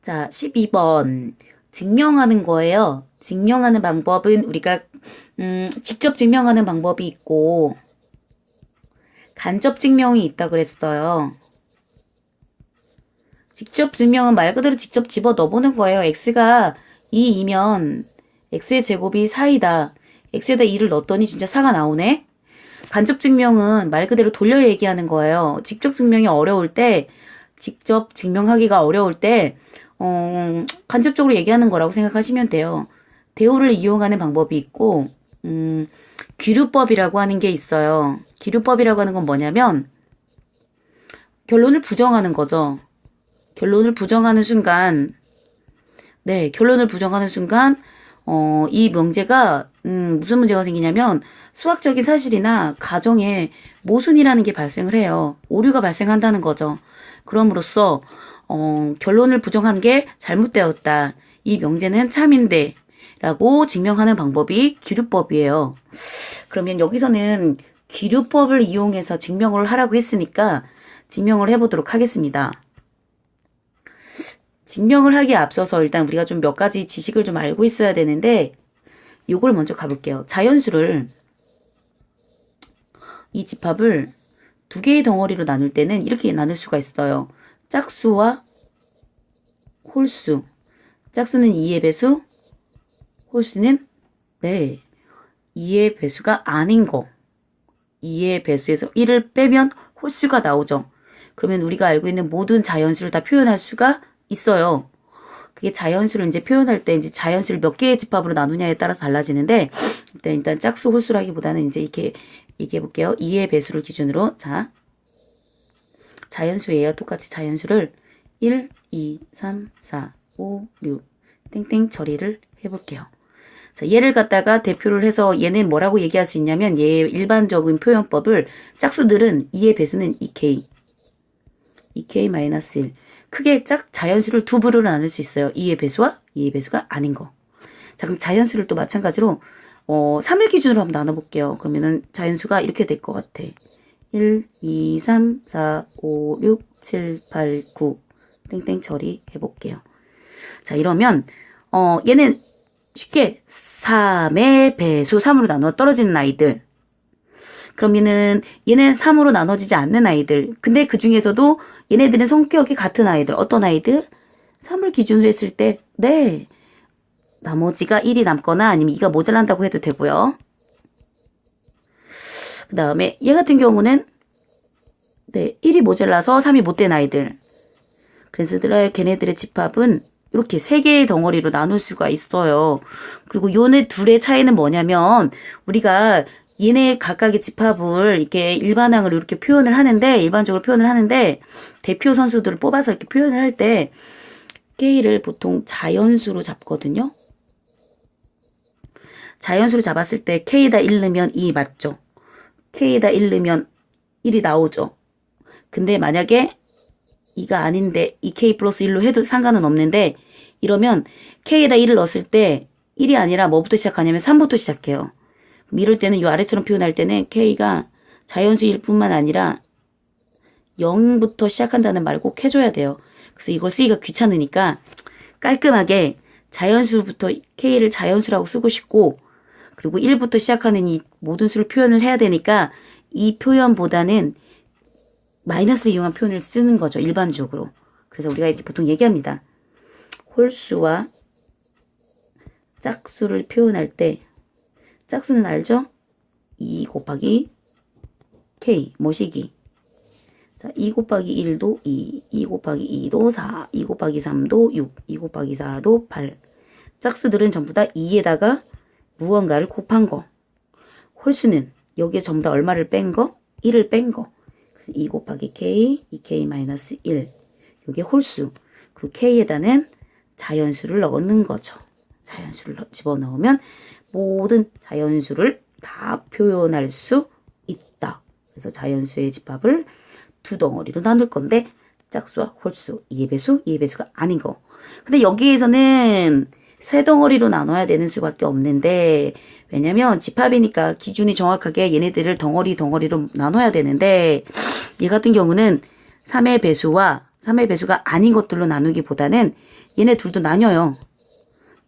자, 12번. 증명하는 거예요. 증명하는 방법은 우리가 직접 증명하는 방법이 있고 간접 증명이 있다 그랬어요. 직접 증명은 말 그대로 직접 집어 넣어보는 거예요. x가 2이면 x의 제곱이 4이다. x에다 2를 넣었더니 진짜 4가 나오네. 간접 증명은 말 그대로 돌려 얘기하는 거예요. 직접 증명이 어려울 때, 직접 증명하기가 어려울 때 간접적으로 얘기하는 거라고 생각하시면 돼요. 대우를 이용하는 방법이 있고 귀류법이라고 하는 게 있어요. 귀류법이라고 하는 건 뭐냐면 결론을 부정하는 거죠. 결론을 부정하는 순간 이 문제가 무슨 문제가 생기냐면 수학적인 사실이나 가정에 모순이라는 게 발생을 해요. 오류가 발생한다는 거죠. 그럼으로써 결론을 부정한 게 잘못되었다. 이 명제는 참인데 라고 증명하는 방법이 귀류법이에요. 그러면 여기서는 귀류법을 이용해서 증명을 하라고 했으니까 증명을 해보도록 하겠습니다. 증명을 하기에 앞서서 일단 우리가 좀 몇 가지 지식을 좀 알고 있어야 되는데 요걸 먼저 가볼게요. 자연수를 이 집합을 두 개의 덩어리로 나눌 때는 이렇게 나눌 수가 있어요. 짝수와 홀수. 짝수는 2의 배수, 홀수는 2의 배수가 아닌 거. 2의 배수에서 1을 빼면 홀수가 나오죠. 그러면 우리가 알고 있는 모든 자연수를 다 표현할 수가 있어요. 그게 자연수를 이제 표현할 때 이제 자연수를 몇 개의 집합으로 나누냐에 따라서 달라지는데 일단 짝수 홀수라기보다는 이제 이렇게 얘기해 볼게요. 2의 배수를 기준으로 자연수예요. 똑같이 자연수를 1, 2, 3, 4, 5, 6 땡땡 처리를 해볼게요. 자, 얘를 갖다가 대표를 해서 얘는 뭐라고 얘기할 수 있냐면 얘의 일반적인 표현법을 짝수들은 2의 배수는 2k 2k-1 크게 자연수를 두 부류로 나눌 수 있어요. 2의 배수와 2의 배수가 아닌 거. 자, 그럼 자연수를 또 마찬가지로 3일 기준으로 한번 나눠볼게요. 그러면은 자연수가 이렇게 될 것 같아. 1, 2, 3, 4, 5, 6, 7, 8, 9 땡땡 처리해볼게요. 자, 이러면 얘는 쉽게 3의 배수 3으로 나누어 떨어지는 아이들. 그러면은 얘는 3으로 나눠지지 않는 아이들. 근데 그 중에서도 얘네들은 성격이 같은 아이들. 어떤 아이들? 3을 기준으로 했을 때 나머지가 1이 남거나 아니면 2가 모자란다고 해도 되고요. 그 다음에 얘 같은 경우는 1이 모자라서 3이 못 된 아이들. 그래서 걔네들의 집합은 이렇게 3개의 덩어리로 나눌 수가 있어요. 그리고 요네 둘의 차이는 뭐냐면 우리가 얘네 각각의 집합을 이렇게 일반항으로 이렇게 일반적으로 표현을 하는데 대표 선수들을 뽑아서 이렇게 표현을 할 때 K를 보통 자연수로 잡거든요. 자연수로 잡았을 때 K에다 1 넣으면 2 맞죠? K에다 1 넣으면 1이 나오죠. 근데 만약에 2가 아닌데 2K 플러스 1로 해도 상관은 없는데 이러면 K에다 1을 넣었을 때 1이 아니라 뭐부터 시작하냐면 3부터 시작해요. 이럴 때는 이 아래처럼 표현할 때는 K가 자연수일 뿐만 아니라 0부터 시작한다는 말을 꼭 해줘야 돼요. 그래서 이걸 쓰기가 귀찮으니까 깔끔하게 자연수부터 K를 자연수라고 쓰고 싶고 그리고 1부터 시작하는 이 모든 수를 표현을 해야 되니까 이 표현보다는 마이너스를 이용한 표현을 쓰는 거죠. 일반적으로. 그래서 우리가 이렇게 보통 얘기합니다. 홀수와 짝수를 표현할 때 짝수는 알죠? 2 곱하기 K 모시기. 자, 2 곱하기 1도 2, 2 곱하기 2도 4, 2 곱하기 3도 6, 2 곱하기 4도 8. 짝수들은 전부 다 2에다가 무언가를 곱한 거. 홀수는 여기에 전부 다 얼마를 뺀 거? 1을 뺀 거. 2 곱하기 K, 2K-1. 이게 홀수. 그리고 K에다는 자연수를 넣는 거죠. 자연수를 집어넣으면 모든 자연수를 다 표현할 수 있다. 그래서 자연수의 집합을 두 덩어리로 나눌 건데 짝수와 홀수, 2의 배수, 2의 배수가 아닌 거. 근데 여기에서는 세 덩어리로 나눠야 되는 수밖에 없는데 왜냐면 집합이니까 기준이 정확하게 얘네들을 덩어리로 나눠야 되는데 얘 같은 경우는 3의 배수와 3의 배수가 아닌 것들로 나누기보다는 얘네 둘도 나뉘어요.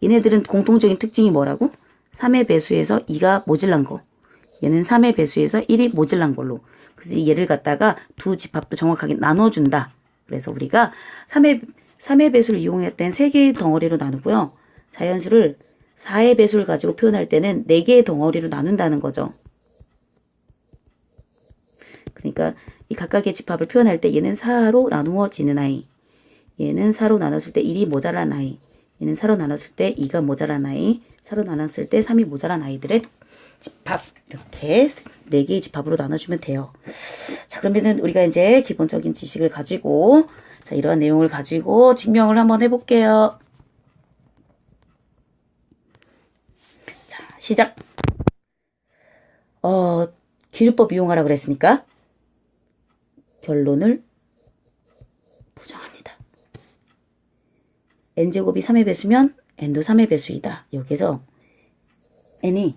얘네들은 공통적인 특징이 뭐라고? 3의 배수에서 2가 모질란 거. 얘는 3의 배수에서 1이 모질란 걸로. 그래서 얘를 갖다가 두 집합도 정확하게 나눠준다. 그래서 우리가 3의 배수를 이용할 땐 3개의 덩어리로 나누고요. 자연수를 4의 배수를 가지고 표현할 때는 4개의 덩어리로 나눈다는 거죠. 그러니까 이 각각의 집합을 표현할 때 얘는 4로 나누어지는 아이, 얘는 4로 나눴을 때 1이 모자란 아이, 얘는 4로 나눴을 때 2가 모자란 아이, 4로 나눴을 때 3이 모자란 아이들의 집합, 이렇게 4개의 집합으로 나눠주면 돼요. 자, 그러면은 우리가 이제 기본적인 지식을 가지고, 자, 이러한 내용을 가지고 증명을 한번 해볼게요. 자, 시작. 기류법 이용하라 그랬으니까 결론을 부정합니다. n제곱이 3의 배수면 n도 3의 배수이다. 여기서 n이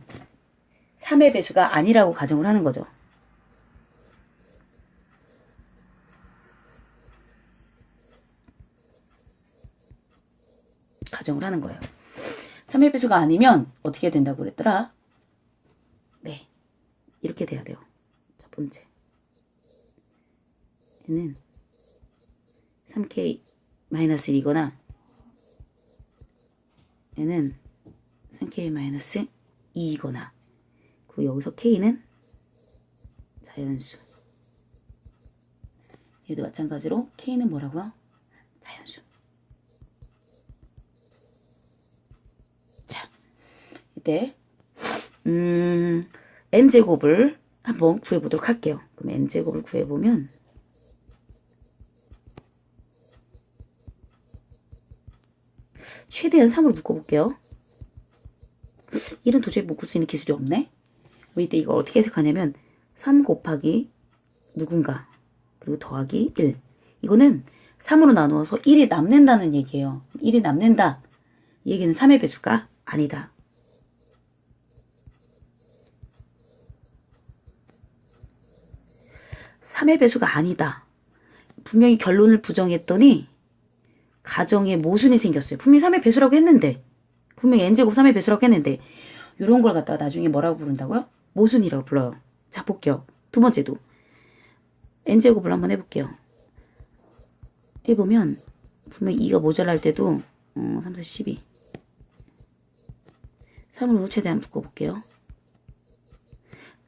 3의 배수가 아니라고 가정을 하는 거죠. 가정을 하는 거예요. 3의 배수가 아니면 어떻게 된다고 그랬더라? 네, 이렇게 돼야 돼요. 첫 번째, 얘는 3k-1이거나 얘는 3k-2이거나, 그리고 여기서 k는 자연수, 얘도 마찬가지로 k는 뭐라고요? 자연수. 자, 이때 n제곱을 한번 구해보도록 할게요. 그럼 n제곱을 구해보면 최대한 3으로 묶어볼게요. 1은 도저히 묶을 수 있는 기술이 없네. 우리 이때 이걸 어떻게 해석하냐면 3 곱하기 누군가 그리고 더하기 1. 이거는 3으로 나누어서 1이 남는다는 얘기예요. 1이 남는다. 이 얘기는 3의 배수가 아니다. 삼의 배수가 아니다. 분명히 결론을 부정했더니 가정에 모순이 생겼어요. 분명히 3의 배수라고 했는데, 분명히 n제곱 3의 배수라고 했는데, 이런 걸 갖다가 나중에 뭐라고 부른다고요? 모순이라고 불러요. 자, 볼게요. 두 번째도 n제곱을 한번 해볼게요. 해보면 분명히 2가 모자랄 때도 3, 4, 12 3으로 최대한 묶어볼게요.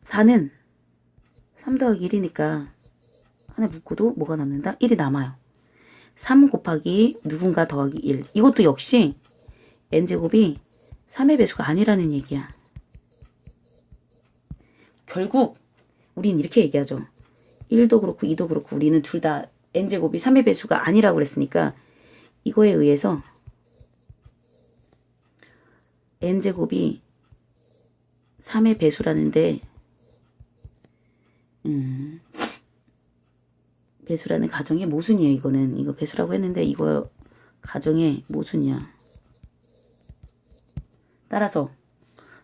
4는 3 더하기 1이니까 하나 묶어도 뭐가 남는다? 1이 남아요. 3 곱하기 누군가 더하기 1. 이것도 역시 n제곱이 3의 배수가 아니라는 얘기야. 결국 우린 이렇게 얘기하죠. 1도 그렇고 2도 그렇고 우리는 둘 다 n제곱이 3의 배수가 아니라고 그랬으니까 이거에 의해서 n제곱이 3의 배수라는데 배수라는 가정의 모순이에요. 이거는 이거 배수라고 했는데 이거 가정의 모순이야. 따라서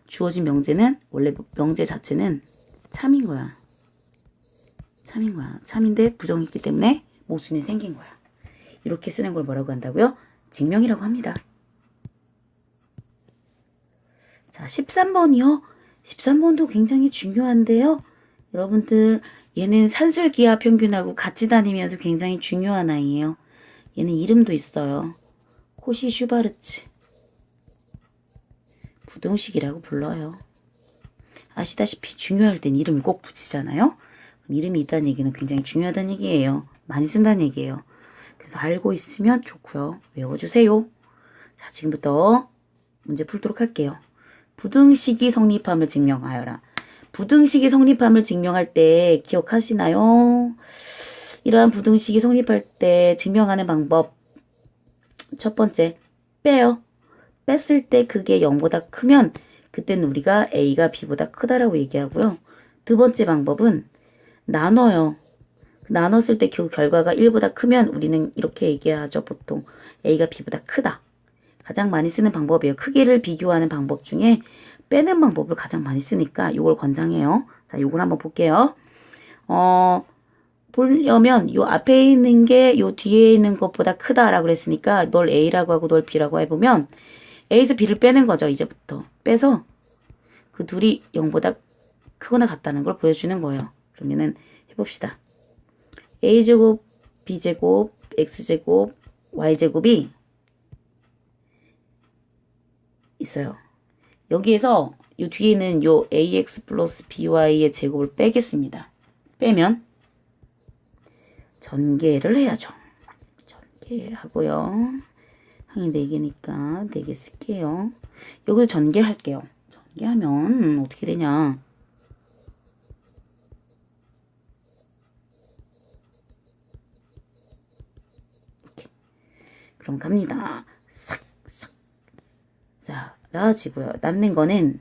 주어진 명제는 원래 명제 자체는 참인 거야. 참인 거야. 참인데 부정했기 때문에 모순이 생긴 거야. 이렇게 쓰는 걸 뭐라고 한다고요? 증명이라고 합니다. 자, 13번이요. 13번도 굉장히 중요한데요. 여러분들 얘는 산술기하 평균하고 같이 다니면서 굉장히 중요한 아이예요. 얘는 이름도 있어요. 코시 슈바르츠. 부등식이라고 불러요. 아시다시피 중요할 땐 이름이 꼭 붙이잖아요. 이름이 있다는 얘기는 굉장히 중요하다는 얘기예요. 많이 쓴다는 얘기예요. 그래서 알고 있으면 좋고요. 외워주세요. 자, 지금부터 문제 풀도록 할게요. 부등식이 성립함을 증명하여라. 부등식이 성립함을 증명할 때 기억하시나요? 이러한 부등식이 성립할 때 증명하는 방법. 첫 번째, 빼요. 뺐을 때 그게 0보다 크면 그때는 우리가 A가 B보다 크다라고 얘기하고요. 두 번째 방법은 나눠요. 나눴을 때 그 결과가 1보다 크면 우리는 이렇게 얘기하죠. 보통 A가 B보다 크다. 가장 많이 쓰는 방법이에요. 크기를 비교하는 방법 중에 빼는 방법을 가장 많이 쓰니까 이걸 권장해요. 자, 이걸 한번 볼게요. 보려면 요 앞에 있는 게 요 뒤에 있는 것보다 크다라고 그랬으니까 널 A라고 하고 널 B라고 해보면 A에서 B를 빼는 거죠. 이제부터. 빼서 그 둘이 0보다 크거나 같다는 걸 보여주는 거예요. 그러면은 해봅시다. A제곱, B제곱, X제곱, Y제곱이 있어요. 여기에서 요 뒤에는 요 AX 플러스 BY의 제곱을 빼겠습니다. 빼면 전개를 해야죠. 전개하고요. 항이 4개니까 4개 쓸게요. 여기서 전개할게요. 전개하면 어떻게 되냐. 이렇게. 그럼 갑니다. 싹싹. 자, 라지고요. 남는 거는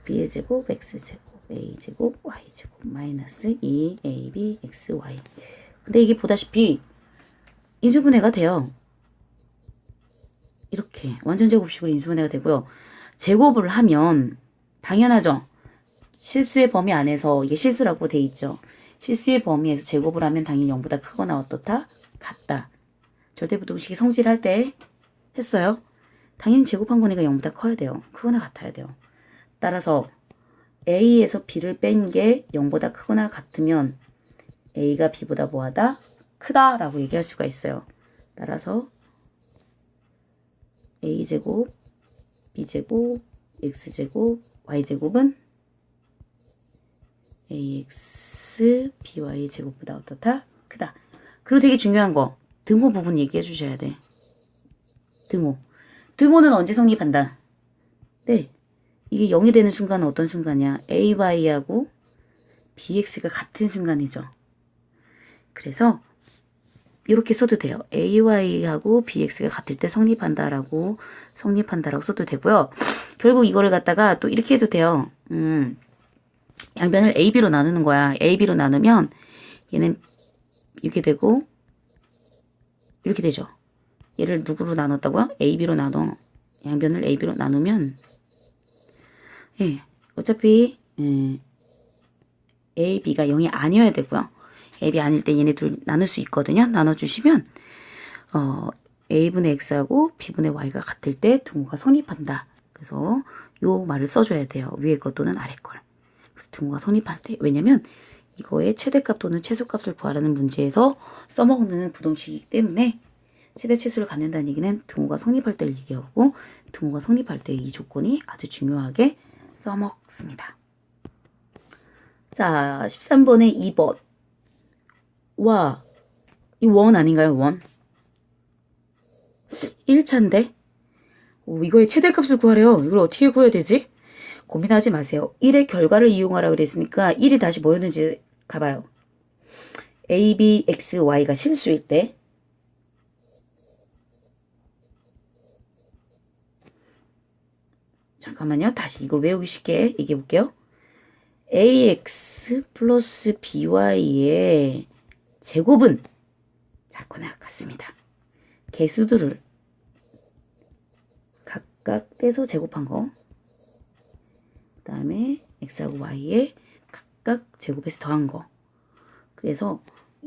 b의 제곱, x제곱, a제곱, y제곱, 마이너스 2ab, xy. 근데 이게 보다시피 인수분해가 돼요. 이렇게 완전 제곱식으로 인수분해가 되고요. 제곱을 하면 당연하죠. 실수의 범위 안에서 이게 실수라고 돼 있죠. 실수의 범위에서 제곱을 하면 당연히 0보다 크거나 어떻다? 같다. 절대부동식이 성질할 때 했어요. 당연히 제곱한 거니까 0보다 커야 돼요. 크거나 같아야 돼요. 따라서 A에서 B를 뺀 게 0보다 크거나 같으면 A가 B보다 뭐하다? 크다라고 얘기할 수가 있어요. 따라서 A제곱, B제곱, X제곱, Y제곱은 AX, BY 제곱보다 어떻다? 크다. 그리고 되게 중요한 거 등호 부분 얘기해 주셔야 돼. 등호. 등호는 언제 성립한다? 네. 이게 0이 되는 순간은 어떤 순간이야? AY하고 BX가 같은 순간이죠. 그래서 이렇게 써도 돼요. AY하고 BX가 같을 때 성립한다라고 써도 되고요. 결국 이거를 갖다가 또 이렇게 해도 돼요. 양변을 AB로 나누는 거야. AB로 나누면 얘는 이렇게 되고 이렇게 되죠. 얘를 누구로 나눴다고요? AB로 나눠. 양변을 AB로 나누면 예, 어차피 A, B가 0이 아니어야 되고요. A, B 아닐 때 얘네 둘 나눌 수 있거든요. 나눠주시면 A분의 X하고 B분의 Y가 같을 때 등호가 성립한다. 그래서 요 말을 써줘야 돼요. 위에 것 또는 아래 걸. 그래서 등호가 성립할 때. 왜냐면 이거의 최대값 또는 최소값을 구하라는 문제에서 써먹는 부동식이기 때문에 최대 최소를 갖는다는 얘기는 등호가 성립할 때를 얘기하고 등호가 성립할 때 이 조건이 아주 중요하게 써먹습니다. 자, 13번에 2번. 와, 이 원 아닌가요? 원. 1차인데? 이거의 최대값을 구하래요. 이걸 어떻게 구해야 되지? 고민하지 마세요. 1의 결과를 이용하라 그랬으니까 1이 다시 뭐였는지 가봐요. A, B, X, Y가 실수일 때 잠깐만요. 다시 이걸 외우기 쉽게 얘기해 볼게요. AX 플러스 BY의 제곱은 작거나 같습니다. 개수들을 각각 떼서 제곱한 거. 그 다음에 X하고 Y에 각각 제곱해서 더한 거. 그래서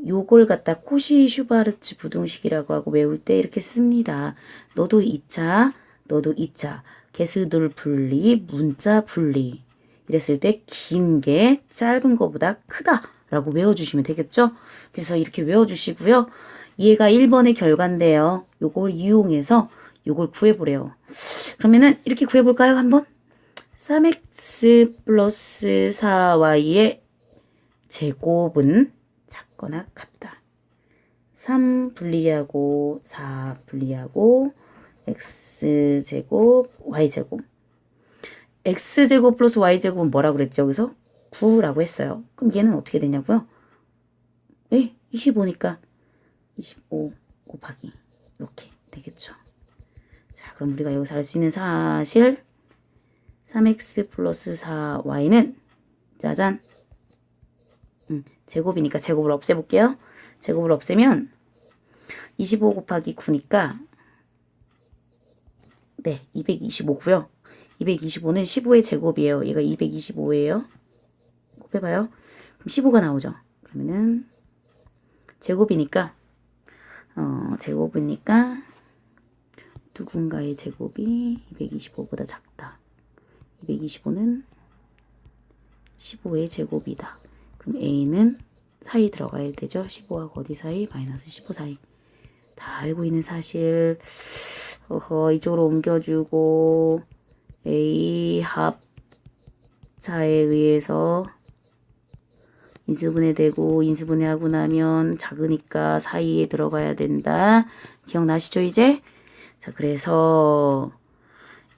요걸 갖다 코시-슈바르츠 부동식이라고 하고 외울 때 이렇게 씁니다. 너도 2차, 너도 2차. 개수들 분리, 문자 분리. 이랬을 때 긴 게 짧은 거보다 크다라고 외워주시면 되겠죠? 그래서 이렇게 외워주시고요. 얘가 1번의 결과인데요. 요걸 이용해서 요걸 구해보래요. 그러면은 이렇게 구해볼까요? 한번? 3x 플러스 4y의 제곱은 작거나 같다. 3 분리하고 4 분리하고 x제곱 y제곱. x제곱 플러스 y제곱은 뭐라고 그랬죠? 여기서 9라고 했어요. 그럼 얘는 어떻게 되냐고요? 네, 25니까 25 곱하기 이렇게 되겠죠. 자, 그럼 우리가 여기서 알 수 있는 사실 3x 플러스 4y는 짜잔 제곱이니까 제곱을 없애볼게요. 제곱을 없애면 25 곱하기 9니까 네, 225고요. 225는 15의 제곱이에요. 얘가 225예요. 곱해봐요. 그럼 15가 나오죠. 그러면은 제곱이니까 누군가의 제곱이 225보다 작다. 225는 15의 제곱이다. 그럼 A는 사이 들어가야 되죠. 15하고 어디 사이? 마이너스 15 사이. 다 알고 있는 사실. 이쪽으로 옮겨주고 A 합차에 의해서 인수분해되고 인수분해하고 나면 작으니까 사이에 들어가야 된다. 기억나시죠 이제? 자, 그래서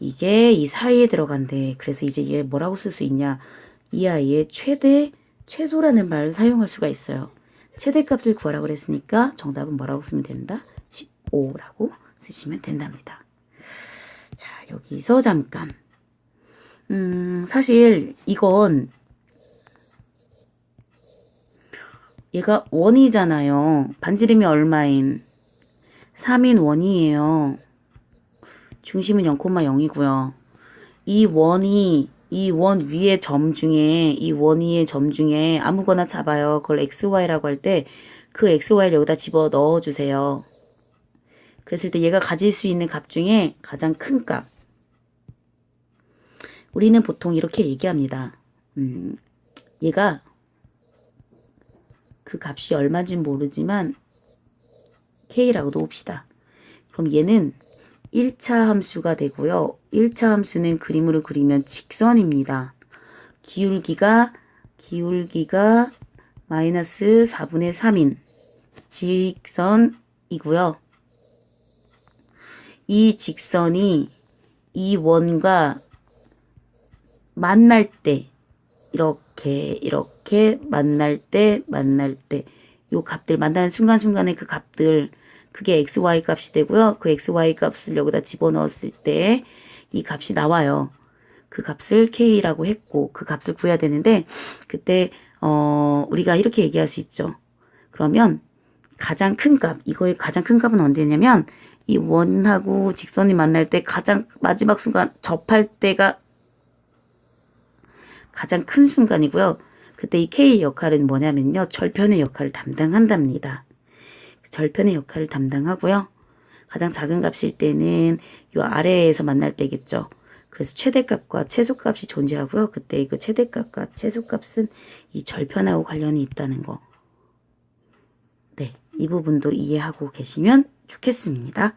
이게 이 사이에 들어간대. 그래서 이제 얘 뭐라고 쓸 수 있냐? 이 아이의 최소라는 말을 사용할 수가 있어요. 최대값을 구하라고 그랬으니까 정답은 뭐라고 쓰면 된다? 15라고 쓰시면 된답니다. 자, 여기서 잠깐. 사실 이건 얘가 원이잖아요. 반지름이 얼마인? 3인 원이에요. 중심은 0,0이고요. 이 원 위의 점 중에, 이 원 위의 점 중에 아무거나 잡아요. 그걸 XY라고 할 때 그 XY를 여기다 집어 넣어 주세요. 그랬을 때 얘가 가질 수 있는 값 중에 가장 큰 값. 우리는 보통 이렇게 얘기합니다. 얘가 그 값이 얼마인지 모르지만 K라고도 봅시다. 그럼 얘는 1차 함수가 되고요. 1차 함수는 그림으로 그리면 직선입니다. 기울기가 마이너스 4분의 3인 직선이고요. 이 직선이 이 원과 만날 때 이렇게 만날 때 요 값들 만나는 순간순간에 그 값들 그게 XY 값이 되고요. 그 XY 값을 여기다 집어넣었을 때 이 값이 나와요. 그 값을 K라고 했고 그 값을 구해야 되는데 그때 우리가 이렇게 얘기할 수 있죠. 그러면 가장 큰 값, 이거의 가장 큰 값은 언제냐면 이 원하고 직선이 만날 때 가장 마지막 순간 접할 때가 가장 큰 순간이고요. 그때 이 K 역할은 뭐냐면요. 절편의 역할을 담당한답니다. 절편의 역할을 담당하고요. 가장 작은 값일 때는 요 아래에서 만날 때겠죠. 그래서 최대값과 최소값이 존재하고요. 그때 그 최대값과 최소값은 이 절편하고 관련이 있다는 거. 네, 이 부분도 이해하고 계시면 좋겠습니다.